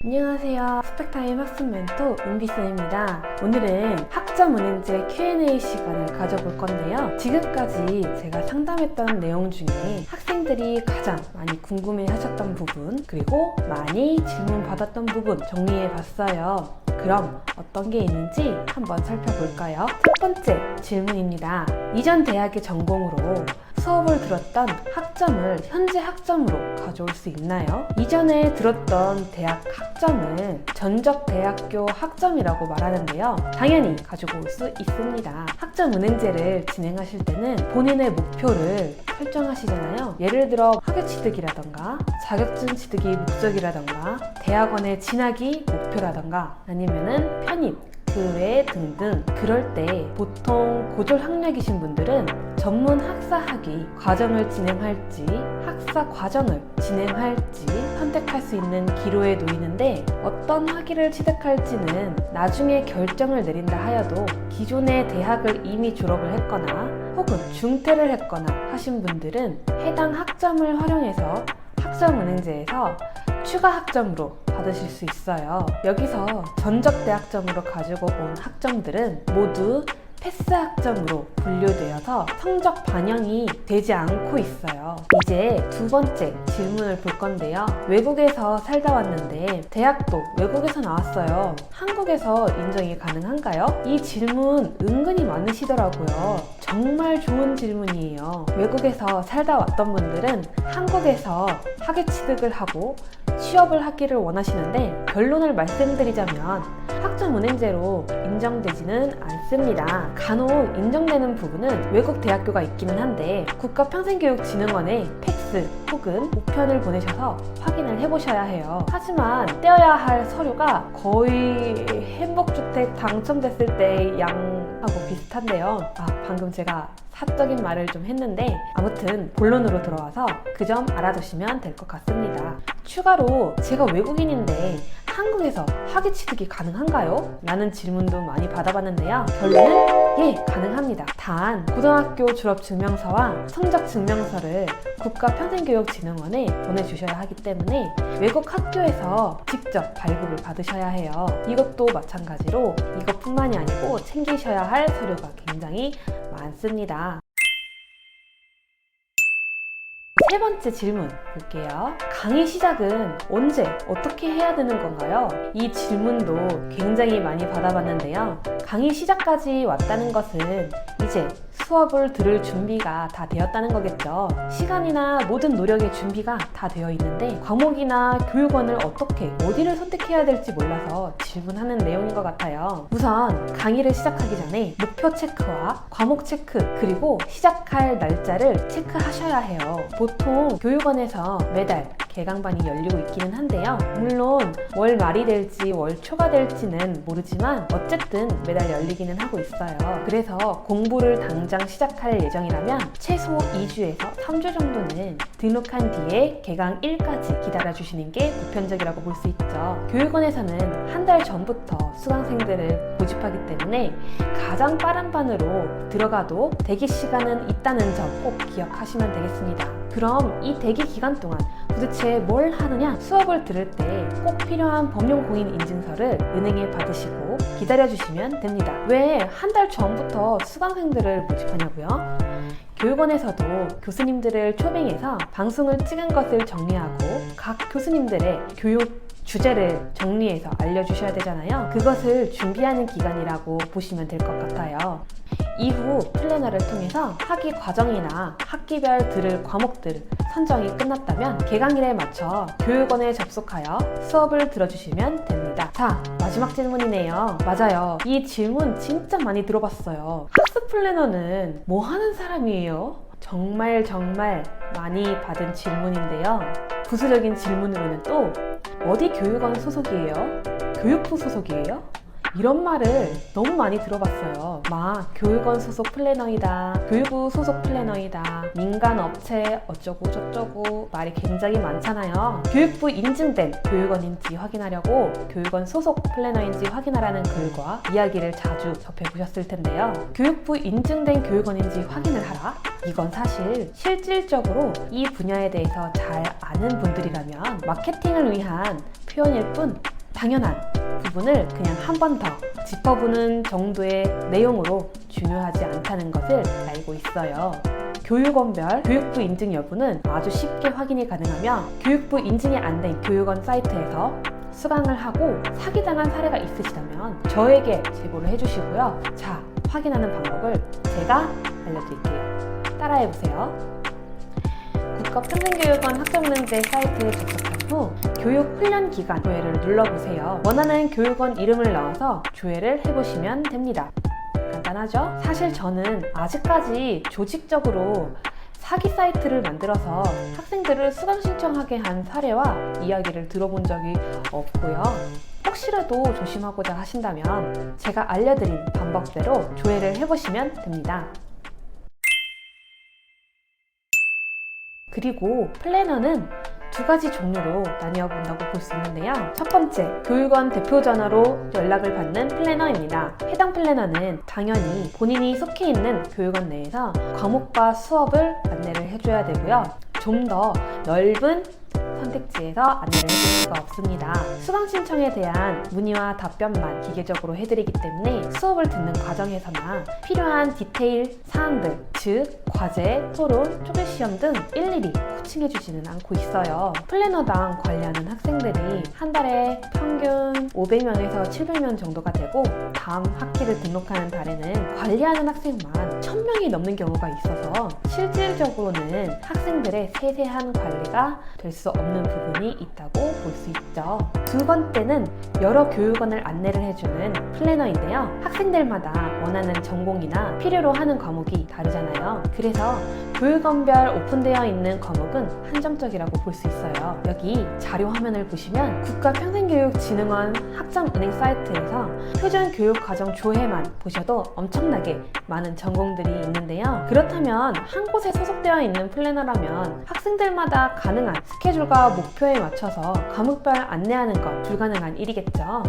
안녕하세요. 스펙타임 학습 멘토 은비쌤입니다. 오늘은 학점 은행제 Q&A 시간을 가져볼 건데요. 지금까지 제가 상담했던 내용 중에 학생들이 가장 많이 궁금해 하셨던 부분, 그리고 많이 질문 받았던 부분 정리해 봤어요. 그럼 어떤 게 있는지 한번 살펴볼까요? 첫 번째 질문입니다. 이전 대학의 전공으로 수업을 들었던 학점을 현재 학점으로 가져올 수 있나요? 이전에 들었던 대학 학점은 전적대학교 학점이라고 말하는데요. 당연히 가지고 올 수 있습니다. 학점 은행제를 진행하실 때는 본인의 목표를 설정하시잖아요. 예를 들어 학위 취득이라던가 자격증 취득이 목적이라던가 대학원에 진학이 목표라던가 아니면은 편입 그 외에 등등. 그럴 때 보통 고졸 학력이신 분들은 전문 학사 학위 과정을 진행할지 학사 과정을 진행할지 선택할 수 있는 기로에 놓이는데, 어떤 학위를 취득할지는 나중에 결정을 내린다 하여도 기존의 대학을 이미 졸업을 했거나 혹은 중퇴를 했거나 하신 분들은 해당 학점을 활용해서 학점은행제에서 추가 학점으로 받으실 수 있어요. 여기서 전적대학점으로 가지고 온 학점들은 모두 패스 학점으로 분류되어서 성적 반영이 되지 않고 있어요. 이제 두 번째 질문을 볼 건데요. 외국에서 살다 왔는데 대학도 외국에서 나왔어요. 한국에서 인정이 가능한가요? 이 질문 은근히 많으시더라고요. 정말 좋은 질문이에요. 외국에서 살다 왔던 분들은 한국에서 학위 취득을 하고 취업을 하기를 원하시는데, 결론을 말씀드리자면 학점 은행제로 인정되지는 않습니다. 간혹 인정되는 부분은 외국 대학교가 있기는 한데 국가평생교육진흥원에 팩스 혹은 우편을 보내셔서 확인을 해보셔야 해요. 하지만 떼어야 할 서류가 거의 행복주택 당첨됐을 때 양하고 비슷한데요. 방금 제가 사적인 말을 좀 했는데 아무튼 본론으로 들어와서 그 점 알아두시면 될 것 같습니다. 추가로 제가 외국인인데 한국에서 학위 취득이 가능한가요? 라는 질문도 많이 받아봤는데요. 결론은 예, 가능합니다. 단 고등학교 졸업증명서와 성적증명서를 국가평생교육진흥원에 보내주셔야 하기 때문에 외국 학교에서 직접 발급을 받으셔야 해요. 이것도 마찬가지로 이것뿐만이 아니고 챙기셔야 할 서류가 굉장히 많습니다. 세 번째 질문 볼게요. 강의 시작은 언제, 어떻게 해야 되는 건가요? 이 질문도 굉장히 많이 받아봤는데요. 강의 시작까지 왔다는 것은 이제 수업을 들을 준비가 다 되었다는 거겠죠. 시간이나 모든 노력의 준비가 다 되어 있는데 과목이나 교육원을 어디를 선택해야 될지 몰라서 질문하는 내용인 것 같아요. 우선 강의를 시작하기 전에 목표 체크와 과목 체크, 그리고 시작할 날짜를 체크하셔야 해요. 보통 교육원에서 매달 개강반이 열리고 있기는 한데요. 물론 월 말이 될지 월 초가 될지는 모르지만 어쨌든 매달 열리기는 하고 있어요. 그래서 공부를 당장 시작할 예정이라면 최소 2주에서 3주 정도는 등록한 뒤에 개강일까지 기다려주시는 게 보편적이라고 볼 수 있죠. 교육원에서는 한 달 전부터 수강생들을 모집하기 때문에 가장 빠른 반으로 들어가도 대기 시간은 있다는 점 꼭 기억하시면 되겠습니다. 그럼 이 대기 기간 동안 도대체 뭘 하느냐? 수업을 들을 때 꼭 필요한 법령공인인증서를 은행에 받으시고 기다려주시면 됩니다. 왜 한 달 전부터 수강생들을 모집하냐고요? 교육원에서도 교수님들을 초빙해서 방송을 찍은 것을 정리하고 각 교수님들의 교육 주제를 정리해서 알려주셔야 되잖아요. 그것을 준비하는 기간이라고 보시면 될 것 같아요. 이후 플래너를 통해서 학위 과정이나 학기별 들을 과목들 선정이 끝났다면 개강일에 맞춰 교육원에 접속하여 수업을 들어주시면 됩니다. 자, 마지막 질문이네요. 맞아요. 이 질문 진짜 많이 들어봤어요. 학습 플래너는 뭐 하는 사람이에요? 정말 많이 받은 질문인데요. 부수적인 질문으로는 또 어디 교육원 소속이에요? 교육부 소속이에요? 이런 말을 너무 많이 들어봤어요. 막 교육원 소속 플래너이다, 교육부 소속 플래너이다, 민간 업체 어쩌고 저쩌고 말이 굉장히 많잖아요. 교육부 인증된 교육원인지 확인하려고 교육원 소속 플래너인지 확인하라는 글과 이야기를 자주 접해보셨을 텐데요. 교육부 인증된 교육원인지 확인을 하라? 이건 사실 실질적으로 이 분야에 대해서 잘 아는 분들이라면 마케팅을 위한 표현일 뿐 당연한 부분을 그냥 한 번 더 짚어보는 정도의 내용으로 중요하지 않다는 것을 알고 있어요. 교육원별 교육부 인증 여부는 아주 쉽게 확인이 가능하며 교육부 인증이 안 된 교육원 사이트에서 수강을 하고 사기당한 사례가 있으시다면 저에게 제보를 해주시고요. 자, 확인하는 방법을 제가 알려드릴게요. 따라해보세요. 국가평생교육원 학점은행제 사이트에 접속한 후 교육 훈련 기간 조회를 눌러보세요. 원하는 교육원 이름을 넣어서 조회를 해보시면 됩니다. 간단하죠? 사실 저는 아직까지 조직적으로 사기 사이트를 만들어서 학생들을 수강 신청하게 한 사례와 이야기를 들어본 적이 없고요. 혹시라도 조심하고자 하신다면 제가 알려드린 방법대로 조회를 해보시면 됩니다. 그리고 플래너는 두 가지 종류로 나뉘어 본다고 볼 수 있는데요. 첫 번째, 교육원 대표 전화로 연락을 받는 플래너입니다. 해당 플래너는 당연히 본인이 속해 있는 교육원 내에서 과목과 수업을 안내를 해줘야 되고요. 좀 더 넓은 선택지에서 안내를 해줄 수가 없습니다. 수강 신청에 대한 문의와 답변만 기계적으로 해드리기 때문에 수업을 듣는 과정에서나 필요한 디테일 사항들, 즉 과제, 토론, 초기시험 등 일일이 코칭해주지는 않고 있어요. 플래너당 관리하는 학생들이 한 달에 평균 500명에서 700명 정도가 되고 다음 학기를 등록하는 달에는 관리하는 학생만 1000명이 넘는 경우가 있어서 실질적으로는 학생들의 세세한 관리가 될 수 없는 부분이 있다고 볼 수 있죠. 두 번째는 여러 교육원을 안내를 해주는 플래너인데요. 학생들마다 원하는 전공이나 필요로 하는 과목이 다르잖아요. 그래서 교육원별 오픈되어 있는 과목은 한정적이라고 볼 수 있어요. 여기 자료 화면을 보시면 국가평생교육진흥원 학점은행 사이트에서 표준 교육과정 조회만 보셔도 엄청나게 많은 전공들이 있는데요. 그렇다면 한 곳에 소속되어 있는 플래너라면 학생들마다 가능한 스케줄과 목표에 맞춰서 과목별 안내하는 건 불가능한 일이겠죠.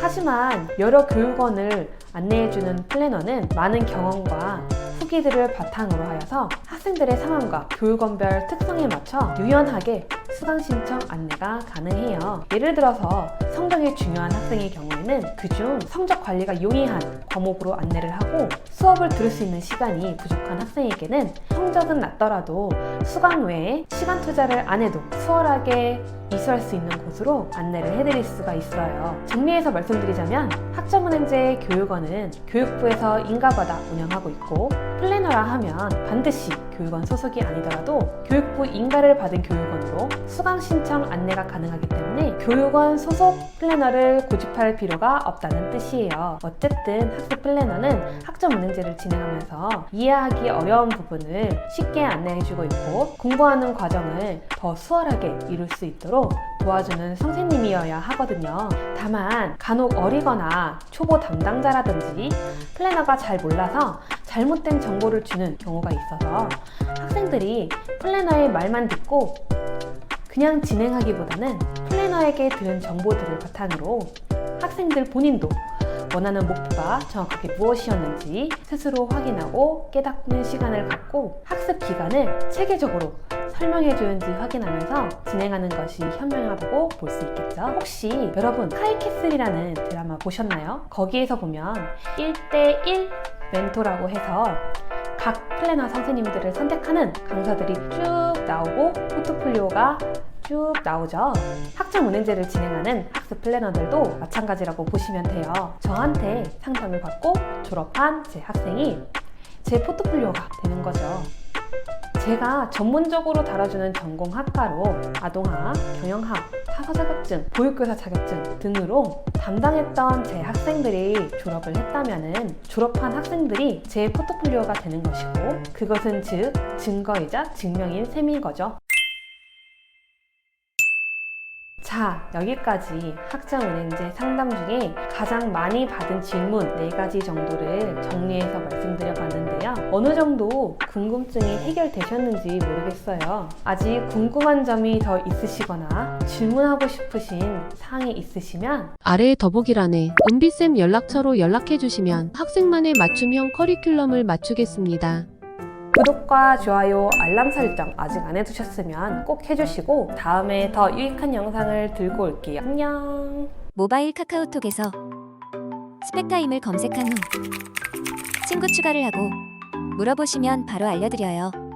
하지만 여러 교육원을 안내해주는 플래너는 많은 경험과 후기들을 바탕으로 하여서 학생들의 상황과 교육원별 특성에 맞춰 유연하게 수강 신청 안내가 가능해요. 예를 들어서 성적이 중요한 학생의 경우에는 그중 성적 관리가 용이한 과목으로 안내를 하고 수업을 들을 수 있는 시간이 부족한 학생에게는 성적은 낮더라도 수강 외에 시간 투자를 안 해도 수월하게 이수할 수 있는 곳으로 안내를 해드릴 수가 있어요. 정리해서 말씀드리자면 학점은행제 교육원은 교육부에서 인가받아 운영하고 있고 플래너라 하면 반드시 교육원 소속이 아니더라도 교육부 인가를 받은 교육원으로 수강 신청 안내가 가능하기 때문에 교육원 소속 플래너를 고집할 필요가 없다는 뜻이에요. 어쨌든 학습 플래너는 학점은행제를 진행하면서 이해하기 어려운 부분을 쉽게 안내해주고 있고 공부하는 과정을 더 수월하게 이룰 수 있도록 도와주는 선생님이어야 하거든요. 다만 간혹 어리거나 초보 담당자라든지 플래너가 잘 몰라서 잘못된 정보를 주는 경우가 있어서 학생들이 플래너의 말만 듣고 그냥 진행하기보다는 플래너에게 들은 정보들을 바탕으로 학생들 본인도 원하는 목표가 정확하게 무엇이었는지 스스로 확인하고 깨닫는 시간을 갖고 학습 기간을 체계적으로 설명해 주는지 확인하면서 진행하는 것이 현명하다고 볼 수 있겠죠. 혹시 여러분 스카이캐슬이라는 드라마 보셨나요? 거기에서 보면 1대1 멘토라고 해서 각 플래너 선생님들을 선택하는 강사들이 쭉 나오고 포트폴리오가 쭉 나오죠. 학점은행제를 진행하는 학습 플래너들도 마찬가지라고 보시면 돼요. 저한테 상담을 받고 졸업한 제 학생이 제 포트폴리오가 되는 거죠. 제가 전문적으로 다뤄주는 전공 학과로 아동학, 경영학, 사서 자격증, 보육교사 자격증 등으로 담당했던 제 학생들이 졸업을 했다면은 졸업한 학생들이 제 포트폴리오가 되는 것이고 그것은 즉 증거이자 증명인 셈인 거죠. 자, 여기까지 학점은행제 상담 중에 가장 많이 받은 질문 4가지 정도를 정리해서 말씀드려 봤는데요. 어느 정도 궁금증이 해결되셨는지 모르겠어요. 아직 궁금한 점이 더 있으시거나 질문하고 싶으신 사항이 있으시면 아래 더보기란에 은비쌤 연락처로 연락해 주시면 학생만의 맞춤형 커리큘럼을 맞추겠습니다. 구독과 좋아요, 알람 설정 아직 안 해두셨으면 꼭 해주시고 다음에 더 유익한 영상을 들고 올게요. 안녕. 모바일 카카오톡에서 스펙타임을 검색한 후 친구 추가를 하고 물어보시면 바로 알려드려요.